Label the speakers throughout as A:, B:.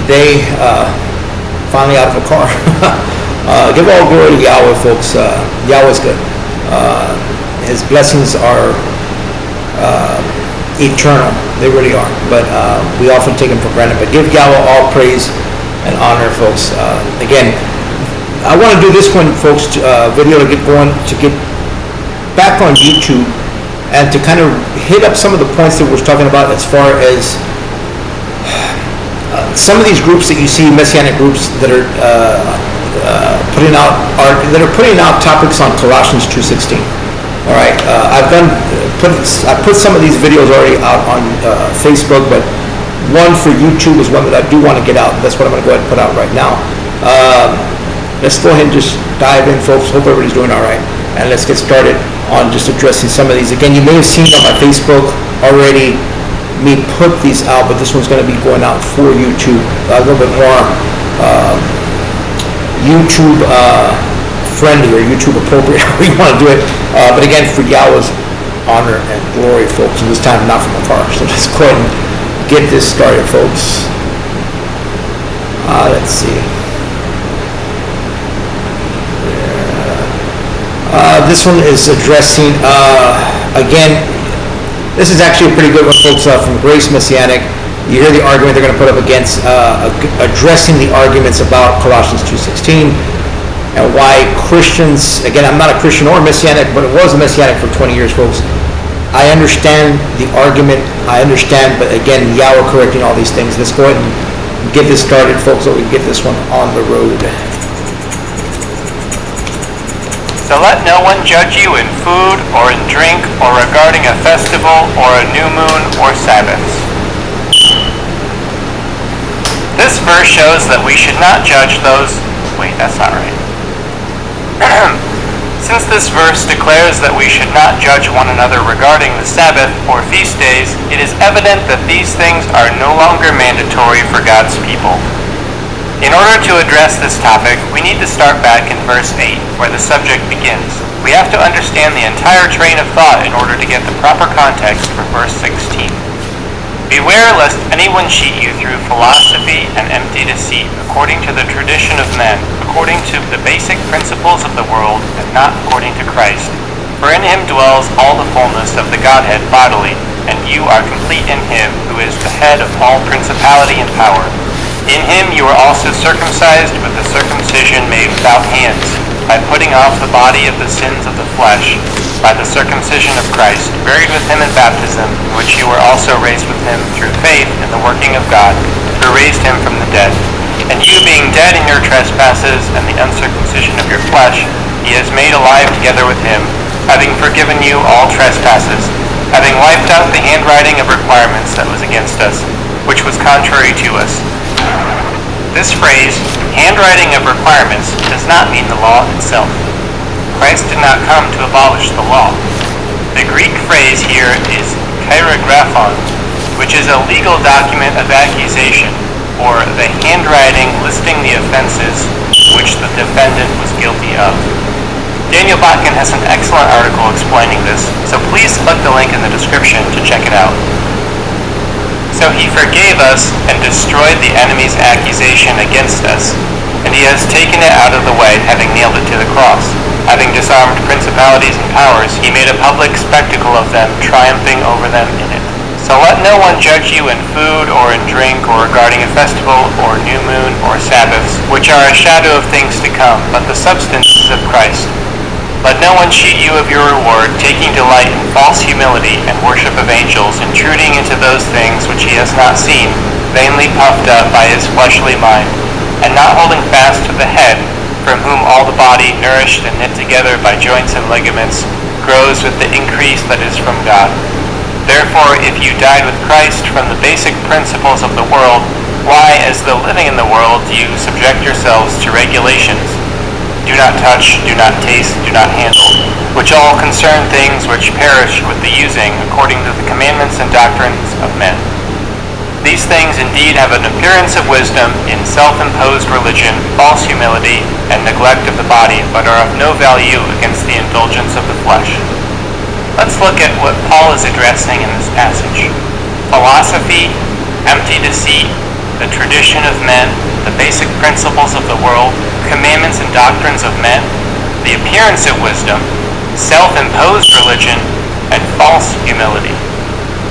A: today, finally out of a car. Give all glory to Yahweh, folks. Yahweh's good. His blessings are eternal. They really are. But we often take them for granted. But give Yahweh all praise and honor, folks. Again, I want to do this one, folks, video to get going, to get back on YouTube, and to kind of hit up some of the points that we're talking about as far as some of these groups that you see, messianic groups that are putting out topics on Colossians 2:16. All right, I put some of these videos already out on Facebook, but one for YouTube is one that I do want to get out. That's what I'm going to go ahead and put out right now. Let's go ahead and just dive in, folks. Hope everybody's doing all right, and let's get started on just addressing some of these. Again, you may have seen on my Facebook already me put these out, but this one's going to be going out for YouTube, a little bit more YouTube friendly or YouTube appropriate, however you want to do it. But again, for Yahweh's honor and glory, folks, and this time not from a car. So let's go ahead and get this started, folks. Let's see. This one is addressing, again, this is actually a pretty good one, folks, from Grace Messianic. You hear the argument they're going to put up against addressing the arguments about Colossians 2:16 and why Christians, again, I'm not a Christian or Messianic, but it was a Messianic for 20 years, folks. I understand the argument, but again, Yahweh correcting all these things. Let's go ahead and get this started, folks, so we can get this one on the road.
B: So let no one judge you in food or in drink or regarding a festival or a new moon or Sabbaths. This verse shows that we should not judge those... Wait, that's not right. Since this verse declares that we should not judge one another regarding the Sabbath or feast days, it is evident that these things are no longer mandatory for God's people. In order to address this topic, we need to start back in verse 8, where the subject begins. We have to understand the entire train of thought in order to get the proper context for verse 16. Beware lest anyone cheat you through philosophy and empty deceit, according to the tradition of men, according to the basic principles of the world, and not according to Christ. For in him dwells all the fullness of the Godhead bodily, and you are complete in him, who is the head of all principality and power. In him you are also circumcised with the circumcision made without hands, by putting off the body of the sins of the flesh, by the circumcision of Christ, buried with him in baptism, in which you were also raised with him through faith in the working of God, who raised him from the dead. And you being dead in your trespasses and the uncircumcision of your flesh, he has made alive together with him, having forgiven you all trespasses, having wiped out the handwriting of requirements that was against us, which was contrary to us. This phrase, handwriting of requirements, does not mean the law itself. Christ did not come to abolish the law. The Greek phrase here is kairagraphon, which is a legal document of accusation, or the handwriting listing the offenses which the defendant was guilty of. Daniel Botkin has an excellent article explaining this, so please click the link in the description to check it out. So he forgave us and destroyed the enemy's accusation against us, and he has taken it out of the way, having nailed it to the cross. Having disarmed principalities and powers, he made a public spectacle of them, triumphing over them in it. So let no one judge you in food or in drink or regarding a festival or new moon or Sabbaths, which are a shadow of things to come, but the substance is of Christ. Let no one cheat you of your reward, taking delight in false humility and worship of angels, intruding into those things which he has not seen, vainly puffed up by his fleshly mind, and not holding fast to the head, from whom all the body, nourished and knit together by joints and ligaments, grows with the increase that is from God. Therefore, if you died with Christ from the basic principles of the world, why, as though living in the world, do you subject yourselves to regulations? Do not touch, do not taste, do not handle, which all concern things which perish with the using, according to the commandments and doctrines of men. These things indeed have an appearance of wisdom in self-imposed religion, false humility, and neglect of the body, but are of no value against the indulgence of the flesh. Let's look at what Paul is addressing in this passage. Philosophy, empty deceit, the tradition of men, the basic principles of the world, commandments and doctrines of men, the appearance of wisdom, self-imposed religion, and false humility.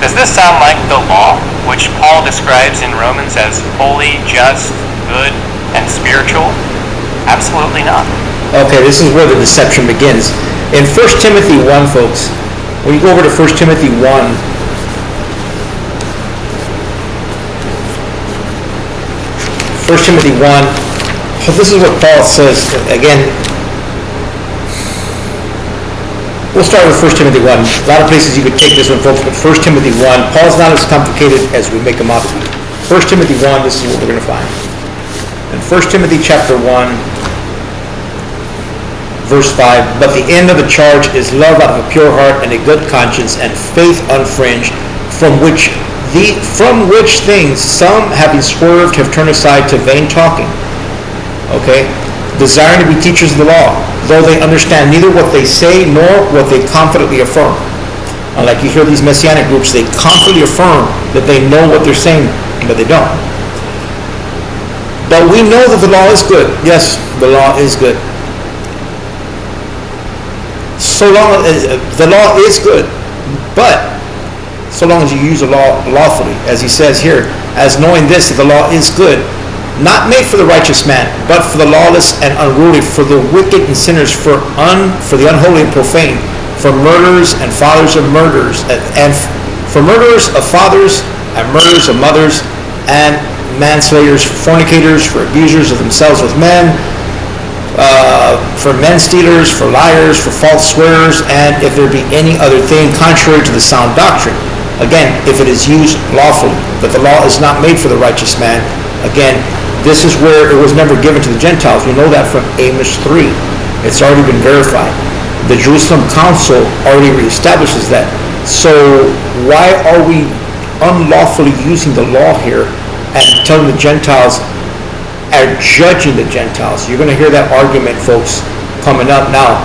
B: Does this sound like the law, which Paul describes in Romans as holy, just, good, and spiritual? Absolutely not.
A: Okay, this is where the deception begins. In 1 Timothy 1, folks, when you go over to 1 Timothy 1, 1 Timothy 1, this is what Paul says. Again, we'll start with 1 Timothy 1. A lot of places you could take this one, folks, but 1 Timothy 1, Paul's not as complicated as we make him out to be. 1 Timothy 1, this is what we're going to find. In 1 Timothy chapter 1, verse 5, but the end of the charge is love out of a pure heart and a good conscience and faith unfringed, from which things some, having swerved, have turned aside to vain talking. Okay? Desiring to be teachers of the law, though they understand neither what they say nor what they confidently affirm. Unlike you hear these messianic groups, they confidently affirm that they know what they're saying, but they don't. But we know that the law is good. Yes, the law is good. So long as the law is good, but so long as you use the law lawfully, as he says here, as knowing this, that the law is good, not made for the righteous man, but for the lawless and unruly, for the wicked and sinners, for the unholy and profane, for murderers and fathers of murderers, and for murderers of fathers and murderers of mothers, and manslayers, fornicators, for abusers of themselves with men, for men stealers, for liars, for false swearers, and if there be any other thing contrary to the sound doctrine. Again, if it is used lawfully, that the law is not made for the righteous man. Again, this is where it was never given to the Gentiles. We know that from Amos 3. It's already been verified. The Jerusalem Council already reestablishes that. So why are we unlawfully using the law here and telling the Gentiles, are judging the Gentiles? You're going to hear that argument, folks, coming up. Now,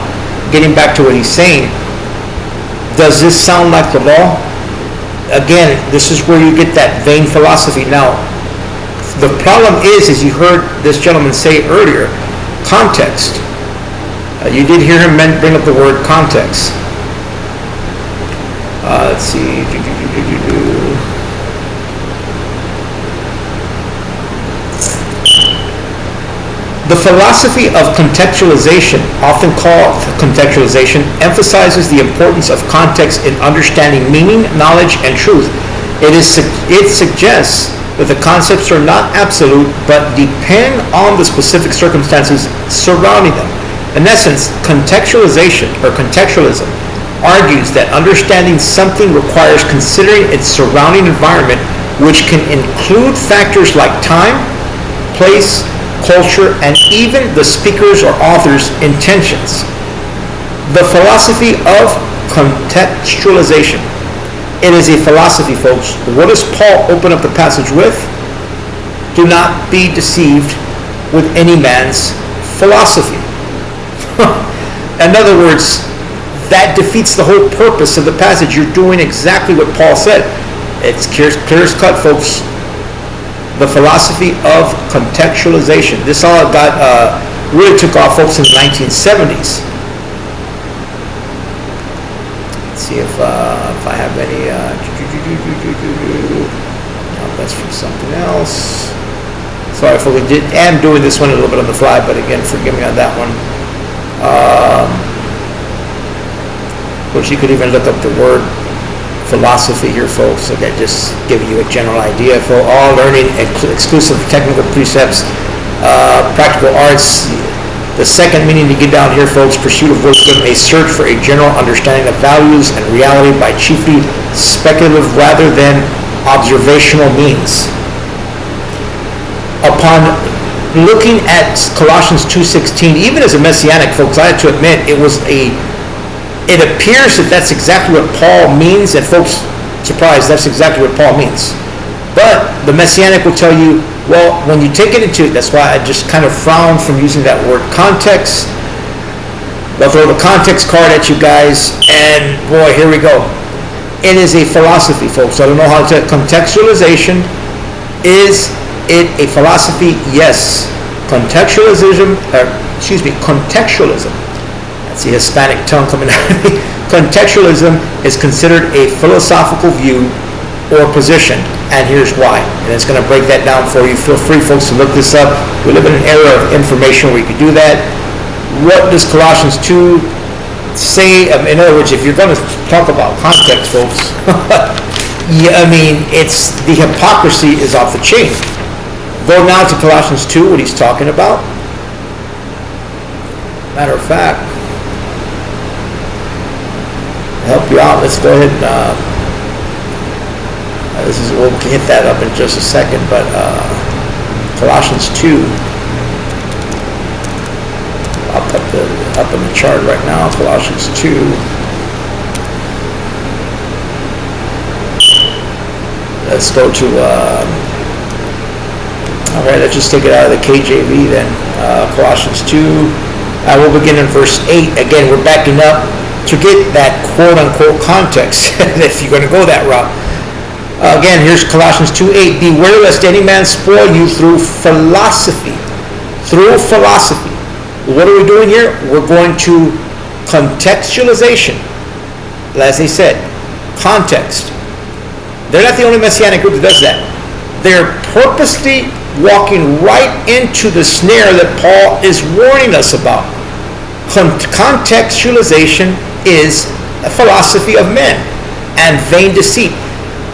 A: getting back to what he's saying, does this sound like the law? Again, this is where you get that vain philosophy. Now, the problem is, as you heard this gentleman say earlier, context. You did hear him bring up the word context. Let's see. The philosophy of contextualization, often called contextualization, emphasizes the importance of context in understanding meaning, knowledge, and truth. It suggests that the concepts are not absolute, but depend on the specific circumstances surrounding them. In essence, contextualization, or contextualism, argues that understanding something requires considering its surrounding environment, which can include factors like time, place, culture, and even the speaker's or author's intentions. The philosophy of contextualization. It is a philosophy, folks. What does Paul open up the passage with? Do not be deceived with any man's philosophy. In other words, that defeats the whole purpose of the passage. You're doing exactly what Paul said. It's clear as cut, folks. The philosophy of contextualization. This all really took off, folks, in the 1970s. Let's see if I have any. No, that's from something else. Sorry, folks. I am doing this one a little bit on the fly, but again, forgive me on that one. Of course, you could even look up the word philosophy here, folks. Okay, just giving you a general idea. For all learning, exclusive technical precepts, practical arts. The second meaning to get down here, folks, pursuit of wisdom, a search for a general understanding of values and reality by chiefly speculative rather than observational means. Upon looking at Colossians 2:16, even as a Messianic, folks, I have to admit, it appears that that's exactly what Paul means, and folks, surprise, that's exactly what Paul means. But the Messianic will tell you, well, when you take it into, that's why I just kind of frown from using that word context. They'll throw the context card at you guys, and boy, here we go. It is a philosophy, folks. I don't know how to. Contextualization is it a philosophy? Yes. Contextualism, contextualism. That's the Hispanic tongue coming out of me. Contextualism is considered a philosophical view or position, and here's why. And it's going to break that down for you. Feel free, folks, to look this up. We live in an era of information where you can do that. What does Colossians 2 say? In other words, if you're going to talk about context, folks, yeah, I mean, it's the hypocrisy is off the chain. Go now to Colossians 2, what he's talking about. Matter of fact, to help you out, let's go ahead and we'll hit that up in just a second, but Colossians 2, I'll put up in the chart right now. Colossians 2. Let's go to all right, let's just take it out of the KJV then. Colossians 2. I will begin in verse 8. Again, we're backing up to get that quote-unquote context, if you're going to go that route. Again, here's Colossians 2:8. Beware lest any man spoil you through philosophy. Through philosophy. What are we doing here? We're going to contextualization. As they said, context. They're not the only Messianic group that does that. They're purposely walking right into the snare that Paul is warning us about. Contextualization is a philosophy of men and vain deceit.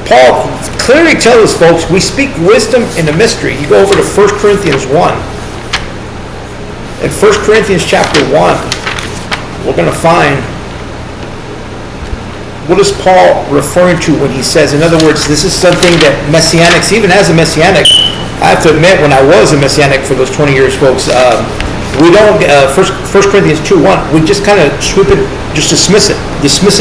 A: Paul clearly tells us, folks, we speak wisdom in a mystery. You go over to 1 Corinthians 1. In 1 Corinthians chapter 1, we're going to find what is Paul referring to when he says, in other words, this is something that Messianics, even as a Messianic, I have to admit, when I was a Messianic for those 20 years, folks, we don't, 1 Corinthians 2:1, we just kind of sweep it, just dismiss it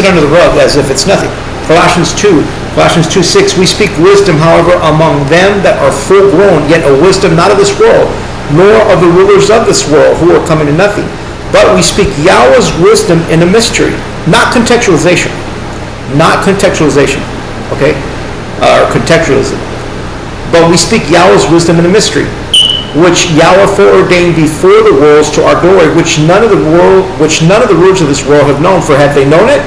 A: under the rug as if it's nothing. Colossians 2:6, we speak wisdom, however, among them that are full grown, yet a wisdom not of this world, nor of the rulers of this world, who are coming to nothing. But we speak Yahweh's wisdom in a mystery, not contextualization. Okay? Or contextualism. But we speak Yahweh's wisdom in a mystery, which Yahweh foreordained before the worlds to our glory, which none of the rulers of this world have known. For had they known it,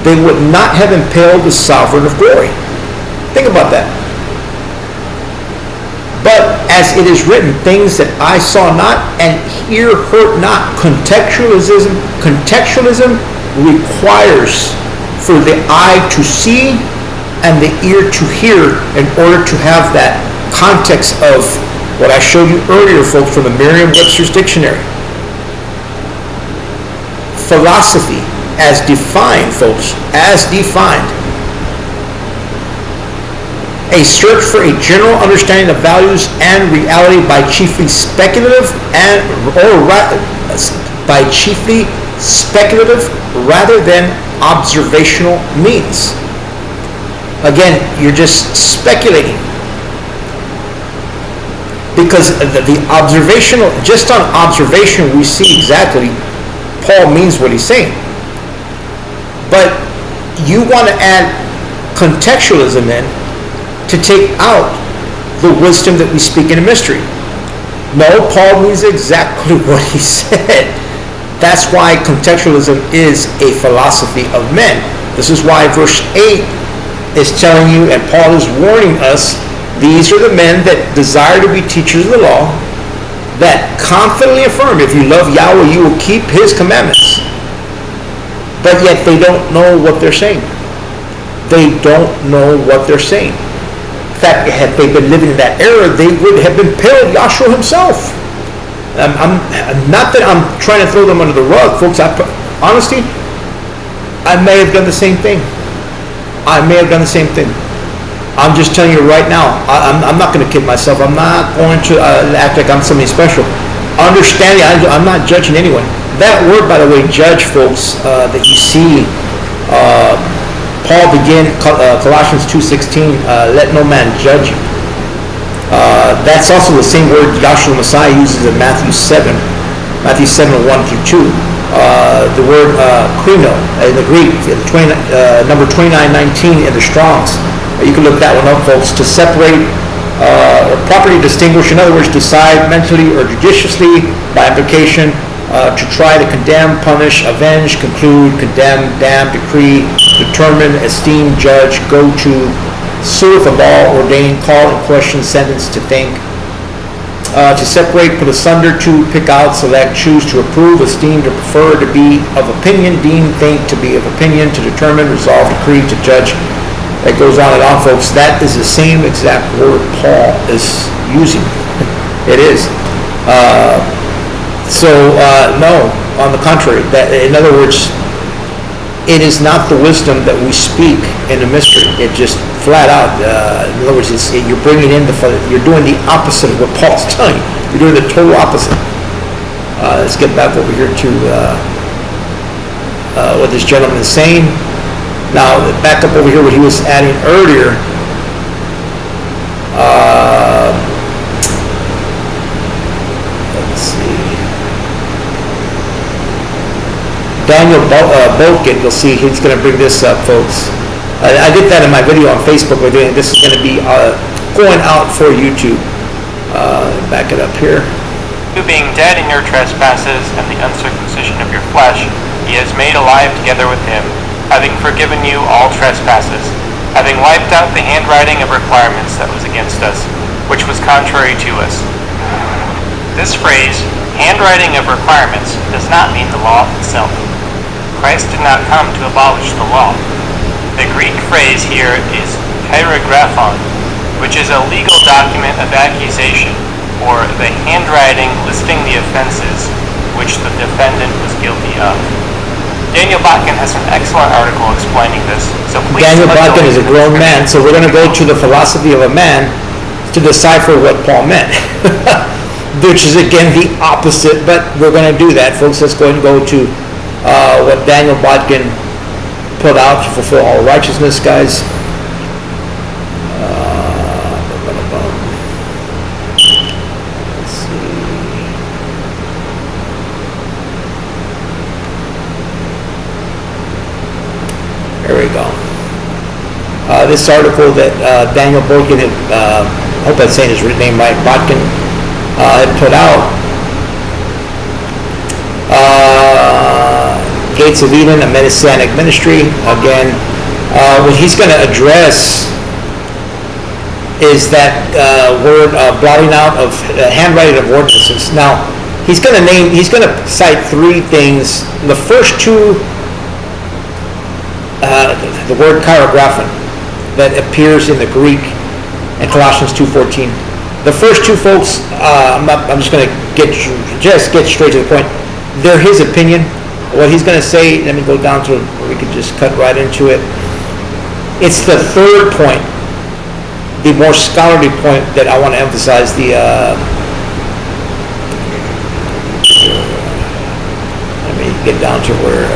A: they would not have impaled the sovereign of glory. Think about that. But as it is written, things that I saw not and ear heard not. Contextualism requires for the eye to see and the ear to hear in order to have that context of what I showed you earlier, folks, from the Merriam-Webster's dictionary. Philosophy, as defined, folks, as defined, a search for a general understanding of values and reality by chiefly speculative rather than observational means. Again, you're just speculating. Because the observational, just on observation, we see exactly Paul means what he's saying. But you want to add contextualism in to take out the wisdom that we speak in a mystery. No, Paul means exactly what he said. That's why contextualism is a philosophy of men. This is why verse 8 is telling you, and Paul is warning us, these are the men that desire to be teachers of the law, that confidently affirm, if you love Yahweh, you will keep his commandments. But yet they don't know what they're saying. They don't know what they're saying. In fact, had they been living in that era, they would have been impaled Yahshua himself. I'm not that I'm trying to throw them under the rug, folks. Honestly, I may have done the same thing. I'm just telling you right now, I'm not going to kid myself. I'm not going to act like I'm somebody special. Understanding, I'm not judging anyone. That word, by the way, judge, folks, that you see Paul begin Colossians 2:16, let no man judge you. That's also the same word Yahshua Messiah uses in Matthew 7, 1-2. The word krino in the Greek, number 2919 in the Strong's. You can look that one up, folks, to separate or properly distinguish, in other words, decide mentally or judiciously by implication, to try to condemn, punish, avenge, conclude, condemn, damn, decree, determine, esteem, judge, go to, serve a law, ordain, call in question, sentence, to think, to separate, put asunder, to pick out, select, choose, to approve, esteem, to prefer, to be of opinion, deem, think, to be of opinion, to determine, resolve, decree, to judge. That goes on and on, folks. That is the same exact word Paul is using. It is. No, on the contrary. That, in other words, it is not the wisdom that we speak in the mystery. It just flat out, in other words, you're bringing in you're doing the opposite of what Paul's telling you. You're doing the total opposite. Let's get back over here to what this gentleman is saying. Now, back up over here what he was adding earlier. Let's see. Daniel Botkin, you'll see he's going to bring this up, folks. I did that in my video on Facebook. This is going to be going out for YouTube. Back it up here.
B: You being dead in your trespasses and the uncircumcision of your flesh, he has made alive together with him, having forgiven you all trespasses, having wiped out the handwriting of requirements that was against us, which was contrary to us. This phrase, handwriting of requirements, does not mean the law itself. Christ did not come to abolish the law. The Greek phrase here is kairagraphon, which is a legal document of accusation, or the handwriting listing the offenses which the defendant was guilty of. Daniel Botkin has an excellent article explaining this, so please...
A: Daniel Botkin is a grown man, so we're going to go to the philosophy of a man to decipher what Paul meant, which is again the opposite, but we're going to do that, folks. Let's go and go to what Daniel Botkin put out to fulfill all righteousness, guys. Let's see. There we go. This article that Daniel Botkin had, I hope I'm saying his name right, Botkin, had put out. Gates of Eden, a Messianic ministry. Again, what he's going to address is that word blotting out of handwriting of ordinances. Now, he's going to cite three things. The first two, the word kairagraphon, that appears in the Greek in Colossians 2:14. The first two, folks, I'm just going to get straight to the point. They're his opinion. What he's going to say, let me go down to, we could just cut right into it. It's the third point, the more scholarly point that I want to emphasize. Let me get down to where...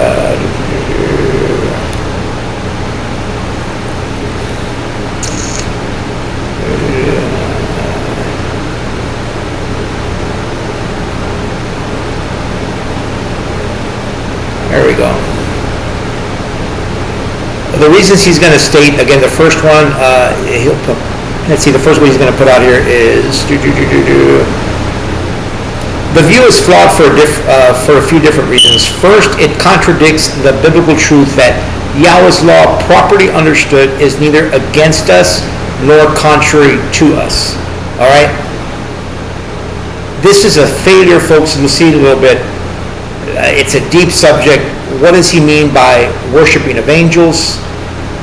A: There we go. The reasons he's going to state, again, the first one, let's see, the first one he's going to put out here is, the view is flawed for a few different reasons. First, it contradicts the biblical truth that Yahweh's law, properly understood, is neither against us nor contrary to us. All right? This is a failure, folks, and we'll see it a little bit. It's a deep subject. What does he mean by worshiping of angels?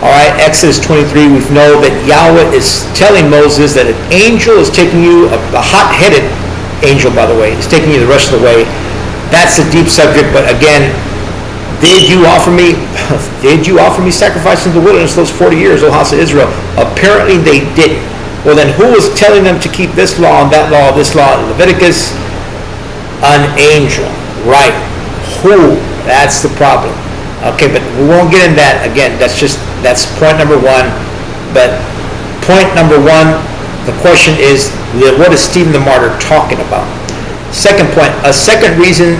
A: All right, Exodus 23, we know that Yahweh is telling Moses that an angel is taking you, a hot-headed angel, by the way, is taking you the rest of the way. That's a deep subject, but again, did you offer me sacrifice in the wilderness those 40 years, O house of Israel? Apparently they didn't. Well, then who was telling them to keep this law and that law, this law in Leviticus? An angel, right? Who? That's the problem. Okay, but we won't get in that. Again, that's point number one. But point number one, the question is, what is Stephen the Martyr talking about? Second point, a second reason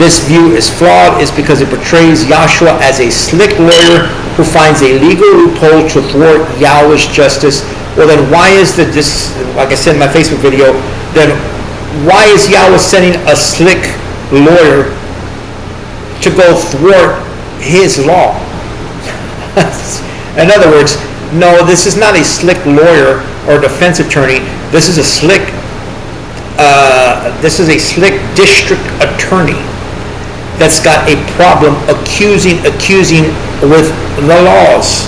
A: this view is flawed is because it portrays Yahshua as a slick lawyer who finds a legal loophole to thwart Yahweh's justice Well, then why is like I said in my Facebook video, then why is Yahweh sending a slick lawyer to go thwart his law? In other words, no, this is not a slick lawyer or defense attorney. This is a slick district attorney that's got a problem accusing with the laws.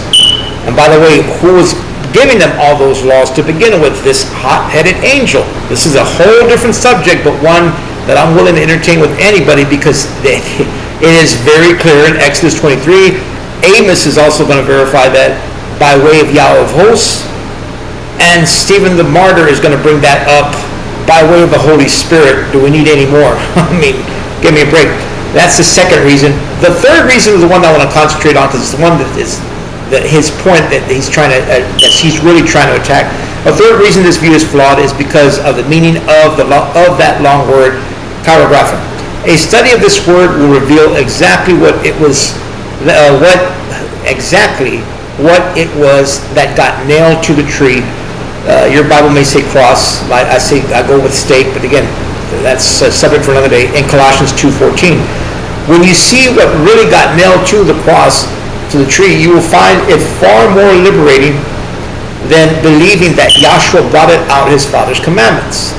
A: And by the way, who was giving them all those laws to begin with? This hot-headed angel. This is a whole different subject, but one that I'm willing to entertain with anybody, because it is very clear in Exodus 23. Amos is also going to verify that by way of Yahweh of hosts, and Stephen the martyr is going to bring that up by way of the Holy Spirit. Do we need any more? I mean, give me a break. That's the second reason. The third reason is the one I want to concentrate on, because it's the one that is his point that he's really trying to attack. A third reason this view is flawed is because of the meaning of that long word, chirographin. A study of this word will reveal exactly what it was that got nailed to the tree. Your Bible may say cross. I go with stake, but again, that's a subject for another day. In Colossians 2:14, when you see what really got nailed to the cross, to the tree, you will find it far more liberating than believing that Yahshua brought it out his Father's commandments.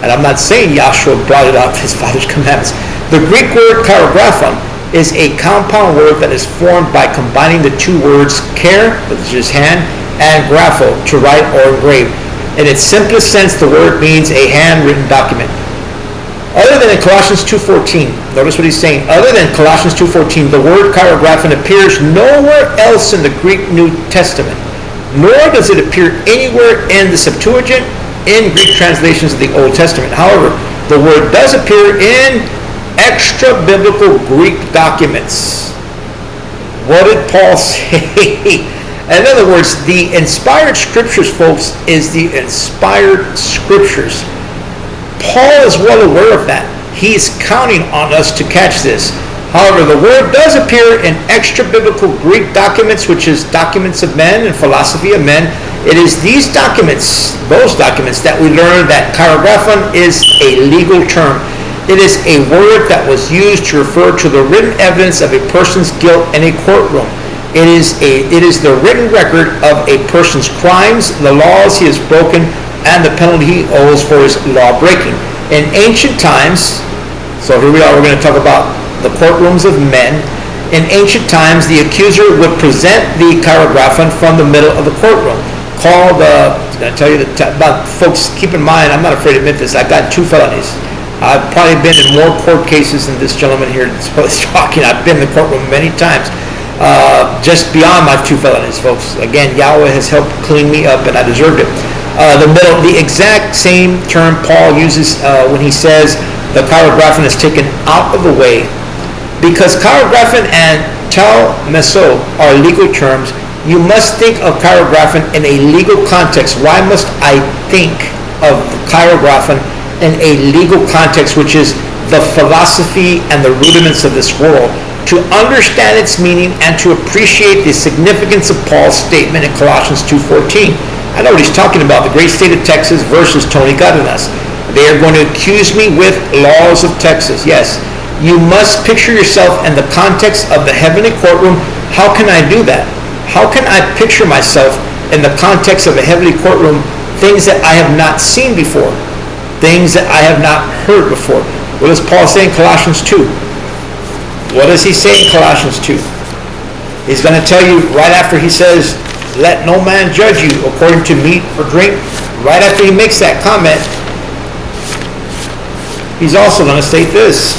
A: And I'm not saying Yahshua brought it out his Father's commandments. The Greek word chirographin is a compound word that is formed by combining the two words care, which is hand, and grapho, to write or engrave. In its simplest sense, the word means a handwritten document. Other than in Colossians 2:14, notice what he's saying. Other than Colossians 2:14, the word chirographin appears nowhere else in the Greek New Testament, nor does it appear anywhere in the Septuagint, in Greek translations of the Old Testament. However, the word does appear in extra-biblical Greek documents. What did Paul say? In other words, the inspired scriptures, folks, is the inspired scriptures. Paul is well aware of that. He's counting on us to catch this. However, the word does appear in extra-biblical Greek documents, which is documents of men and philosophy of men. It is these documents, those documents, that we learn that chirographin is a legal term. It is a word that was used to refer to the written evidence of a person's guilt in a courtroom. It is the written record of a person's crimes, the laws he has broken, and the penalty he owes for his law breaking. In ancient times, so here we are, we're going to talk about the courtrooms of men. In ancient times, the accuser would present the chirographin from the middle of the courtroom. Called, I tell you, about folks, keep in mind, I'm not afraid to admit this, I've got 2 felonies. I've probably been in more court cases than this gentleman here that's talking. I've been in the courtroom many times. Just beyond my 2 felonies, folks. Again, Yahweh has helped clean me up, and I deserved it. The exact same term Paul uses when he says the chirographin is taken out of the way, because chirographin and tal-meso are legal terms. You must think of chirographin in a legal context. Why must I think of chirographin in a legal context, which is the philosophy and the rudiments of this world? To understand its meaning and to appreciate the significance of Paul's statement in Colossians 2:14. I know what he's talking about, the great state of Texas versus Tony Cardenas. They are going to accuse me with laws of Texas. Yes, you must picture yourself in the context of the heavenly courtroom. How can I do that? How can I picture myself in the context of a heavenly courtroom, things that I have not seen before, things that I have not heard before? What does Paul say in Colossians 2? What does he say in Colossians 2? He's going to tell you right after he says, let no man judge you according to meat or drink. Right after he makes that comment, he's also going to state this.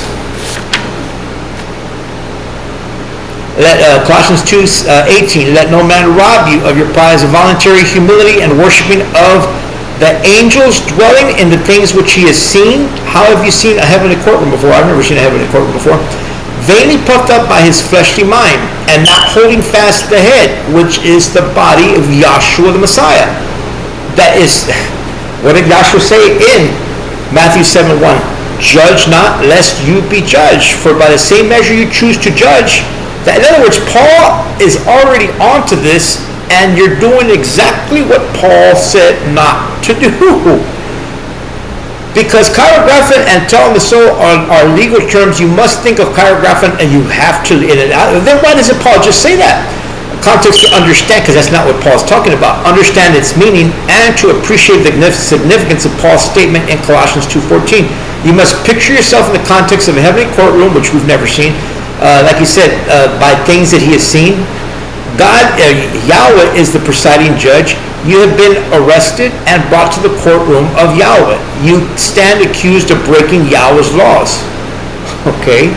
A: Colossians 2:18, let no man rob you of your prize of voluntary humility and worshiping of the angels, dwelling in the things which he has seen. How have you seen a heavenly courtroom before? I've never seen a heavenly courtroom before. Vainly puffed up by his fleshly mind, and not holding fast the head, which is the body of Yahshua the Messiah. That is, what did Yahshua say in Matthew 7:1? Judge not, lest you be judged, for by the same measure you choose to judge. That, in other words, Paul is already onto this and you're doing exactly what Paul said not to do. Because chirographing and telemaso are legal terms. You must think of chirographing, and you have to in and out. Then why doesn't Paul just say that? Context to understand, because that's not what Paul's talking about. Understand its meaning and to appreciate the significance of Paul's statement in Colossians 2:14. You must picture yourself in the context of a heavenly courtroom, which we've never seen. Like he said, by things that he has seen. God, Yahweh is the presiding judge. You have been arrested and brought to the courtroom of Yahweh. You stand accused of breaking Yahweh's laws. Okay?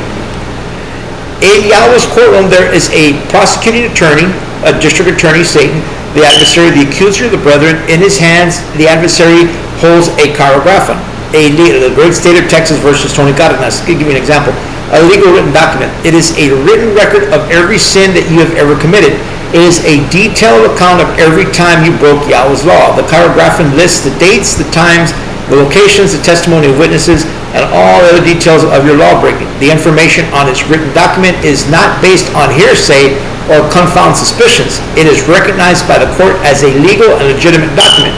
A: In Yahweh's courtroom, there is a prosecuting attorney, a district attorney, Satan, the adversary, the accuser of the brethren. In his hands, the adversary holds a chirographon. The great state of Texas versus Tony Cardenas. I'll give you an example. A legal written document. It is a written record of every sin that you have ever committed. It is a detailed account of every time you broke Yahweh's law. The chirographon lists the dates, the times, the locations, the testimony of witnesses, and all other details of your law breaking. The information on its written document is not based on hearsay or confound suspicions. It is recognized by the court as a legal and legitimate document.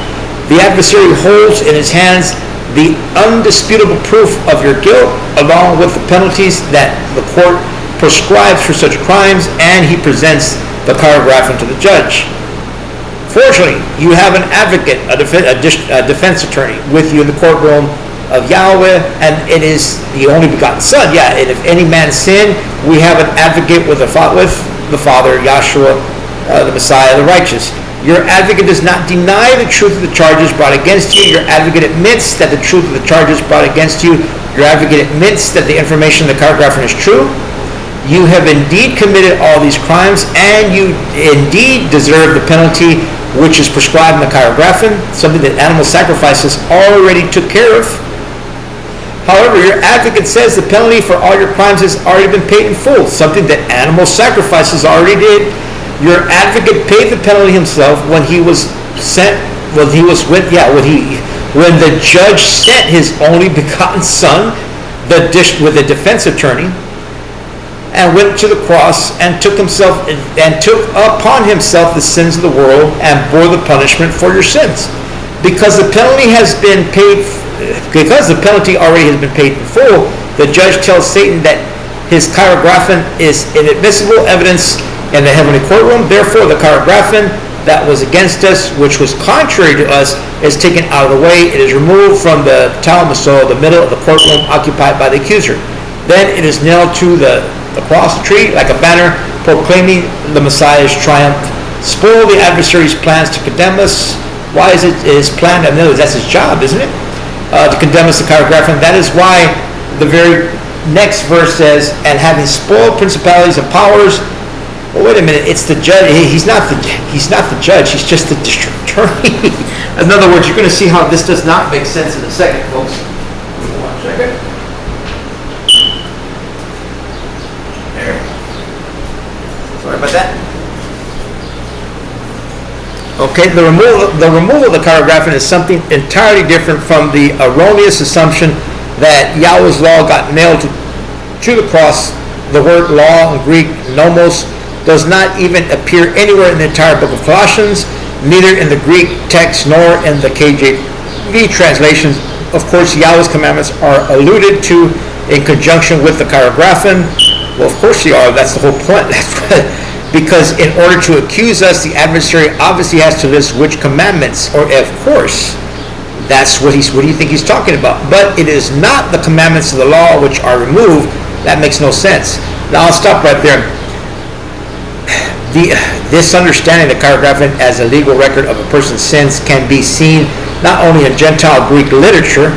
A: The adversary holds in his hands the undisputable proof of your guilt, along with the penalties that the court prescribes for such crimes, and he presents the chirographon to the judge. Fortunately, you have an advocate, a defense attorney, with you in the courtroom of Yahweh, and it is the only begotten Son. Yeah, and if any man sin, we have an advocate with the Father, Yahshua, the Messiah, the righteous. Your advocate does not deny the truth of the charges brought against you. Your advocate admits that the truth of the charges brought against you. Your advocate admits that the information in the chirographon is true. You have indeed committed all these crimes, and you indeed deserve the penalty which is prescribed in the chirographon, something that animal sacrifices already took care of. However, your advocate says the penalty for all your crimes has already been paid in full, something that animal sacrifices already did. Your advocate paid the penalty himself when he was sent. When the judge sent his only begotten Son, with a defense attorney, and went to the cross and took upon himself the sins of the world and bore the punishment for your sins. Because the penalty already has been paid in full, the judge tells Satan that his chirographon is inadmissible evidence in the heavenly courtroom. Therefore, the chirographon that was against us, which was contrary to us, is taken out of the way. It is removed from the telemaso, the middle of the courtroom, occupied by the accuser. Then it is nailed to the cross tree like a banner, proclaiming the Messiah's triumph. Spoil the adversary's plans to condemn us. Why is it his plan? I know that's his job, isn't it? To condemn us, the chirographon. That is why the very next verse says, and having spoiled principalities and powers. Well, wait a minute. It's the judge. He's not the judge. He's just the district attorney. In other words, you're going to see how this does not make sense in a second, folks. Give me 1 second. There. Sorry about that. Okay, the removal of the chirographon is something entirely different from the erroneous assumption that Yahweh's law got nailed to the cross. The word law in Greek, nomos, does not even appear anywhere in the entire book of Colossians, neither in the Greek text nor in the KJV translations. Of course, Yahweh's commandments are alluded to in conjunction with the chirographon. Well, of course they are. That's the whole point. Because in order to accuse us, the adversary obviously has to list which commandments, or of course, that's what do you think he's talking about? But it is not the commandments of the law which are removed. That makes no sense. Now I'll stop right there. This understanding of the chirographon as a legal record of a person's sins can be seen not only in Gentile Greek literature.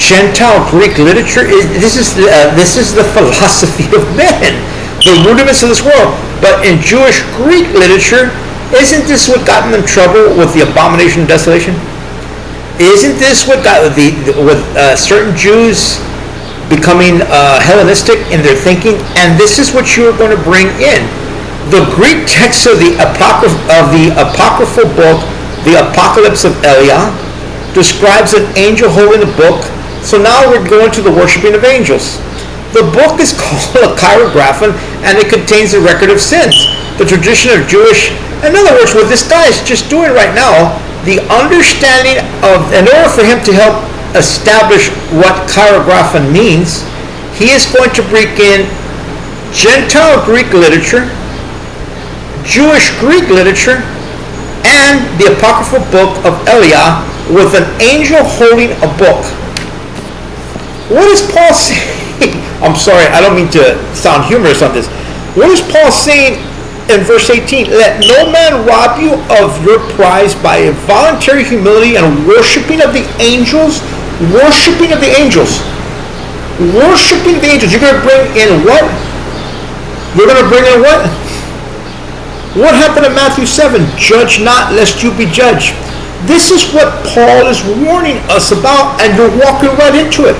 A: Gentile Greek literature this is the philosophy of men, the rudiments of this world. But in Jewish Greek literature, isn't this what got them in trouble with the abomination of desolation? Isn't this what got with certain Jews becoming Hellenistic in their thinking? And this is what you are going to bring in. The Greek text of the apocryphal book, the Apocalypse of Eliah, describes an angel holding a book. So now we're going to the worshiping of angels. The book is called a chirographon, and it contains a record of sins. the tradition of Jewish. In other words, what this guy is just doing right now, the understanding of, in order for him to help establish what chirographin means, he is going to bring in Gentile Greek literature, Jewish Greek literature, and the apocryphal book of Eliah with an angel holding a book. What is Paul saying? I'm sorry, I don't mean to sound humorous on this. What is Paul saying in verse 18? Let no man rob you of your prize by involuntary humility and worshiping of the angels. Worshiping of the angels. Worshiping of the angels. You're going to bring in what? You're going to bring in what? What happened in Matthew 7? Judge not, lest you be judged. This is what Paul is warning us about, and you're walking right into it.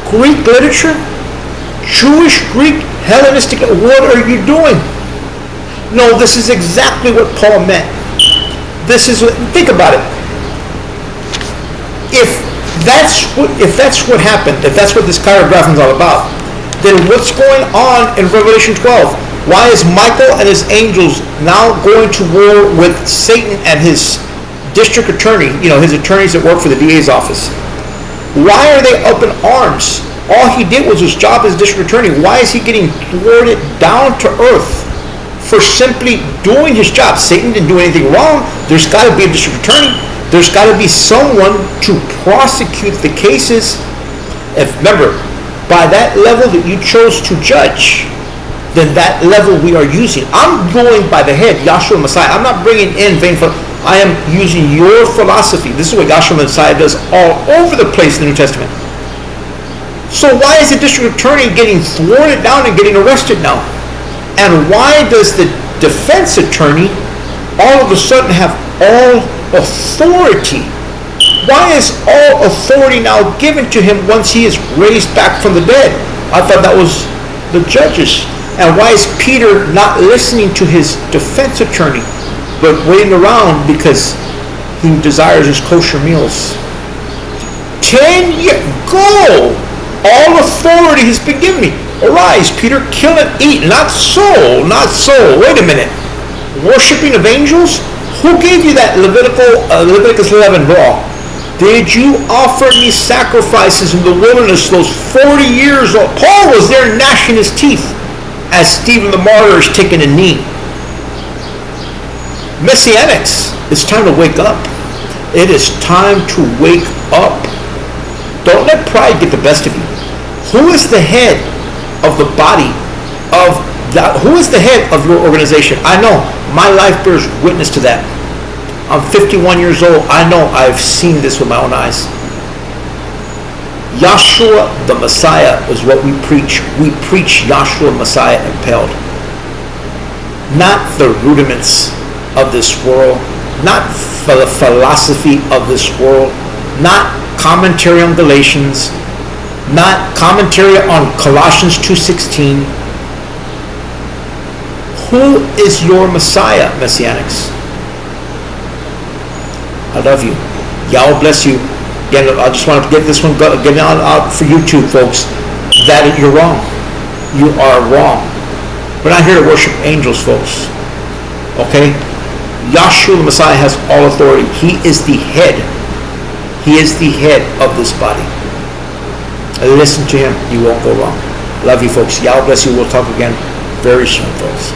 A: Greek literature, Jewish, Greek, Hellenistic, what are you doing? No, this is exactly what Paul meant. This is what, think about it. If that's what happened, if that's what this chirographin is all about, then what's going on in Revelation 12? Why is Michael and his angels now going to war with Satan and his district attorney, his attorneys that work for the DA's office? Why are they up in arms? All he did was his job as district attorney. Why is he getting thwarted down to earth for simply doing his job? Satan didn't do anything wrong. There's got to be a district attorney. There's got to be someone to prosecute the cases. If remember, by that level that you chose to judge, then that level we are using. I'm going by the head, Yahshua Messiah. I'm not bringing in vain philosophy. I am using your philosophy. This is what Yahshua Messiah does all over the place in the New Testament. So why is the district attorney getting thwarted down and getting arrested now? And why does the defense attorney all of a sudden have all authority? Why is all authority now given to him once he is raised back from the dead? I thought that was the judges. And why is Peter not listening to his defense attorney, but waiting around because he desires his kosher meals? 10 years, go! All authority has been given me. Arise, Peter, kill and eat. Not so. Wait a minute. Worshipping of angels? Who gave you that Leviticus 11 law? Did you offer me sacrifices in the wilderness those 40 years old? Paul was there gnashing his teeth as Stephen the martyr is taking a knee. Messianics, it's time to wake up. It is time to wake up. Don't let pride get the best of you. Who is the head of the body of that? Who is the head of your organization? I know my life bears witness to that. I'm 51 years old. I know I've seen this with my own eyes. Yahshua the Messiah is what we preach. We preach Yahshua Messiah impaled. Not the rudiments of this world, not for the philosophy of this world, not commentary on Galatians, not commentary on Colossians 2:16. Who is your Messiah, Messianics? I love you. Yahweh bless you. Again, I just want to get this one getting out for YouTube, folks. That you're wrong. You are wrong. We're not here to worship angels, folks. Okay? Yahshua the Messiah has all authority. He is the head. He is the head of this body. Listen to him. You won't go wrong. Love you, folks. Yahweh bless you. We'll talk again very soon, folks.